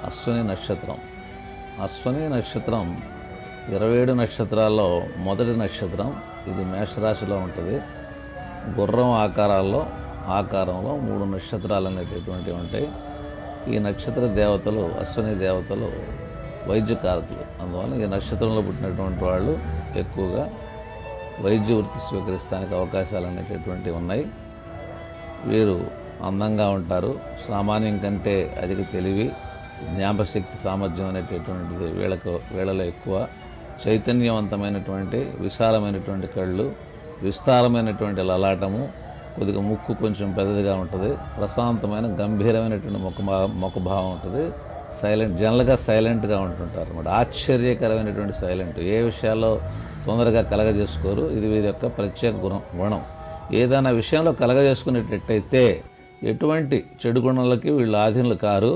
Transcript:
అశ్విని నక్షత్రం. అశ్విని నక్షత్రం 27 నక్షత్రాల్లో మొదటి నక్షత్రం. ఇది మేషరాశిలో ఉంటుంది. గుర్రం ఆకారంలో 3 నక్షత్రాలు అనేటటువంటివి ఉంటాయి. ఈ నక్షత్ర దేవతలు, అశ్విని దేవతలు వైద్యకారకులు. అందువల్ల ఈ నక్షత్రంలో పుట్టినటువంటి వాళ్ళు ఎక్కువగా వైద్య వృత్తి స్వీకరిస్తానికి అవకాశాలు అనేటటువంటివి ఉన్నాయి. వీరు అందంగా ఉంటారు. సామాన్యం కంటే అధిక తెలివి, జ్ఞాపశక్తి సామర్థ్యం అనేటటువంటిది వీళ్ళలో ఎక్కువ. చైతన్యవంతమైనటువంటి విశాలమైనటువంటి కళ్ళు, విస్తారమైనటువంటి లలాటము, కొద్దిగా ముక్కు కొంచెం పెద్దదిగా ఉంటుంది. ప్రశాంతమైన గంభీరమైనటువంటి ముఖభావం ఉంటుంది. జనరల్గా సైలెంట్గా ఉంటుంటారు అన్నమాట. ఆశ్చర్యకరమైనటువంటి సైలెంట్. ఏ విషయాల్లో తొందరగా కలగజేసుకోరు. ఇది వీరి యొక్క ప్రత్యేక గుణం. ఏదైనా విషయంలో కలగజేసుకునేటట్టయితే ఎటువంటి చెడు గుణాలకి వీళ్ళు ఆధీనులు కారు.